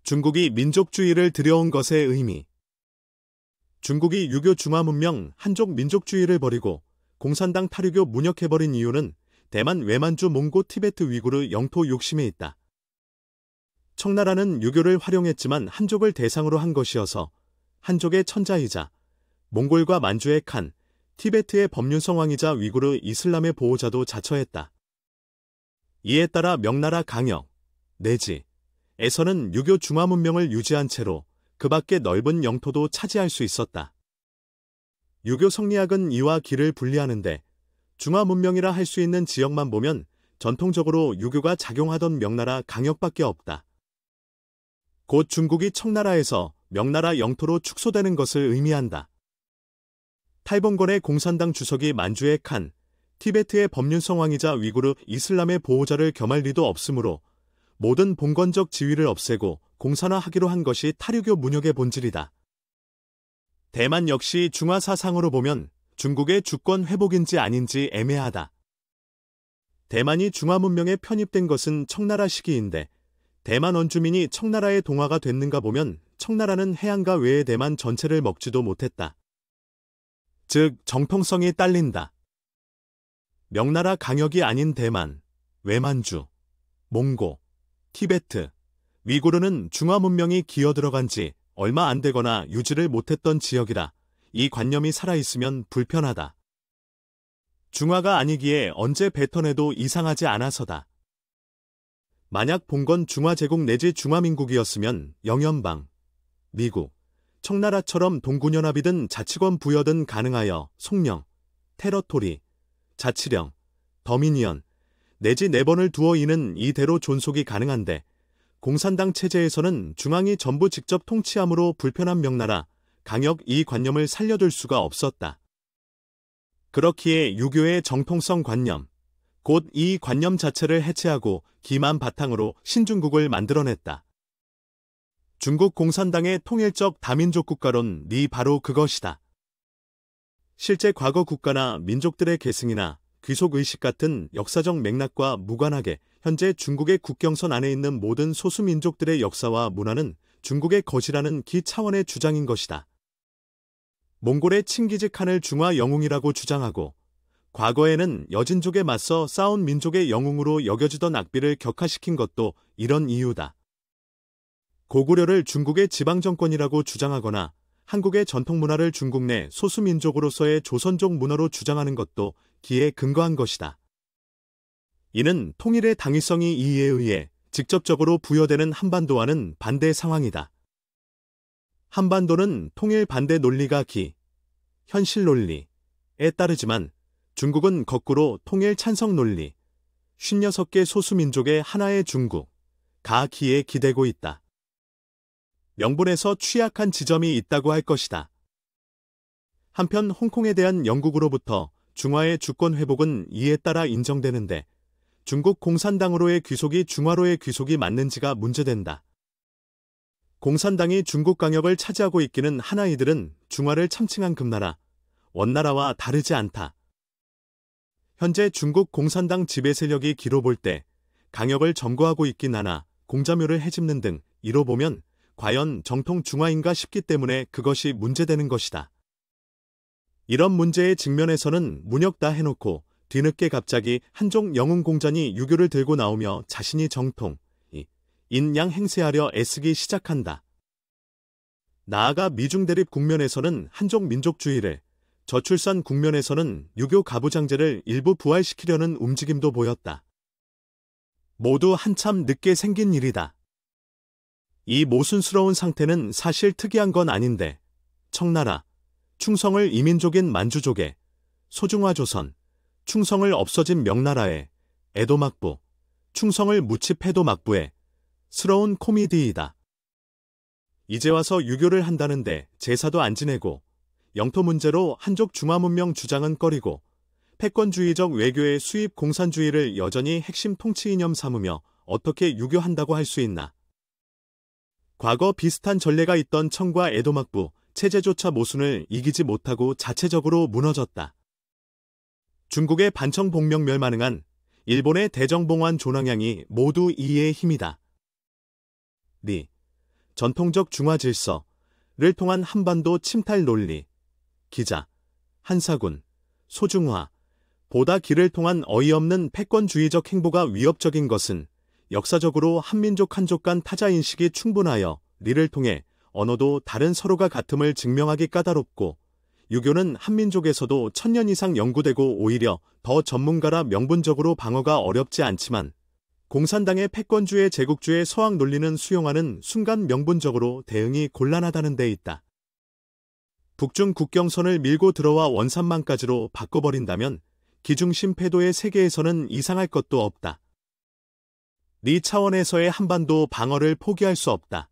중국이 민족주의를 들여온 것의 의미. 중국이 유교 중화 문명 한족 민족주의를 버리고 공산당 탈유교 문역해버린 이유는 대만 외만주 몽고 티베트 위구르 영토 욕심에 있다. 청나라는 유교를 활용했지만 한족을 대상으로 한 것이어서 한족의 천자이자 몽골과 만주의 칸, 티베트의 법륜성왕이자 위구르 이슬람의 보호자도 자처했다. 이에 따라 명나라 강역, 내지 에서는 유교 중화 문명을 유지한 채로 그 밖의 넓은 영토도 차지할 수 있었다. 유교 성리학은 이와 기를 분리하는데 중화 문명이라 할 수 있는 지역만 보면 전통적으로 유교가 작용하던 명나라 강역밖에 없다. 곧 중국이 청나라에서 명나라 영토로 축소되는 것을 의미한다. 탈봉건의 공산당 주석이 만주의 칸, 티베트의 법륜성왕이자 위구르 이슬람의 보호자를 겸할 리도 없으므로 모든 봉건적 지위를 없애고 공산화하기로 한 것이 탈유교 문역의 본질이다. 대만 역시 중화 사상으로 보면 중국의 주권 회복인지 아닌지 애매하다. 대만이 중화 문명에 편입된 것은 청나라 시기인데 대만 원주민이 청나라의 동화가 됐는가 보면 청나라는 해안가 외의 대만 전체를 먹지도 못했다. 즉 정통성이 딸린다. 명나라 강역이 아닌 대만, 외만주, 몽고, 티베트, 위구르는 중화 문명이 기어들어간 지 얼마 안 되거나 유지를 못했던 지역이라 이 관념이 살아있으면 불편하다. 중화가 아니기에 언제 뱉어내도 이상하지 않아서다. 만약 봉건 중화제국 내지 중화민국이었으면 영연방, 미국, 청나라처럼 동구연합이든 자치권 부여든 가능하여 속령, 테러토리, 자치령, 더미니언, 내지 4번을 두어 이는 이대로 존속이 가능한데 공산당 체제에서는 중앙이 전부 직접 통치함으로 불편한 명나라, 강역 이 관념을 살려둘 수가 없었다. 그렇기에 유교의 정통성 관념, 곧 이 관념 자체를 해체하고 기만 바탕으로 신중국을 만들어냈다. 중국 공산당의 통일적 다민족 국가론 바로 그것이다. 실제 과거 국가나 민족들의 계승이나 귀속의식 같은 역사적 맥락과 무관하게 현재 중국의 국경선 안에 있는 모든 소수민족들의 역사와 문화는 중국의 것이라는 기 차원의 주장인 것이다. 몽골의 칭기즈칸을 중화 영웅이라고 주장하고 과거에는 여진족에 맞서 싸운 민족의 영웅으로 여겨지던 악비를 격화시킨 것도 이런 이유다. 고구려를 중국의 지방정권이라고 주장하거나 한국의 전통문화를 중국 내 소수민족으로서의 조선족 문화로 주장하는 것도 기에 근거한 것이다. 이는 통일의 당위성이 이에 의해 직접적으로 부여되는 한반도와는 반대 상황이다. 한반도는 통일 반대 논리가 현실 논리에 따르지만 중국은 거꾸로 통일 찬성 논리, 56개 소수민족의 하나의 중국, 기에 기대고 있다. 명분에서 취약한 지점이 있다고 할 것이다. 한편 홍콩에 대한 영국으로부터 중화의 주권 회복은 이에 따라 인정되는데 중국 공산당으로의 귀속이 중화로의 귀속이 맞는지가 문제된다. 공산당이 중국 강역을 차지하고 있기는 하나 이들은 중화를 참칭한 금나라, 원나라와 다르지 않다. 현재 중국 공산당 지배 세력이 기로 볼 때 강역을 점거하고 있긴 하나 공자묘를 해집는 등 이로 보면 과연 정통 중화인가 싶기 때문에 그것이 문제되는 것이다. 이런 문제에 직면해서는 문역 다 해놓고 뒤늦게 갑자기 한족 영웅공잔이 유교를 들고 나오며 자신이 정통, 인양 행세하려 애쓰기 시작한다. 나아가 미중 대립 국면에서는 한족 민족주의를, 저출산 국면에서는 유교 가부장제를 일부 부활시키려는 움직임도 보였다. 모두 한참 늦게 생긴 일이다. 이 모순스러운 상태는 사실 특이한 건 아닌데 청나라, 충성을 이민족인 만주족에, 소중화조선, 충성을 없어진 명나라에, 에도막부, 충성을 무칩해도 막부에 스러운 코미디이다. 이제 와서 유교를 한다는데 제사도 안 지내고 영토 문제로 한족 중화문명 주장은 꺼리고 패권주의적 외교의 수입 공산주의를 여전히 핵심 통치 이념 삼으며 어떻게 유교한다고 할 수 있나. 과거 비슷한 전례가 있던 청과 에도막부, 체제조차 모순을 이기지 못하고 자체적으로 무너졌다. 중국의 반청복명 멸만응한 일본의 대정봉환 존왕양이 모두 이의 힘이다. 전통적 중화 질서를 통한 한반도 침탈 논리. 기자, 한사군, 소중화. 보다 길을 통한 어이없는 패권주의적 행보가 위협적인 것은 역사적으로 한민족 한족 간 타자인식이 충분하여 리를 통해 언어도 다른 서로가 같음을 증명하기 까다롭고 유교는 한민족에서도 1000년 이상 연구되고 오히려 더 전문가라 명분적으로 방어가 어렵지 않지만 공산당의 패권주의 제국주의 서학 논리는 수용하는 순간 명분적으로 대응이 곤란하다는 데 있다. 북중 국경선을 밀고 들어와 원산만까지로 바꿔버린다면 기중심 패도의 세계에서는 이상할 것도 없다. 리 차원에서의 한반도 방어를 포기할 수 없다.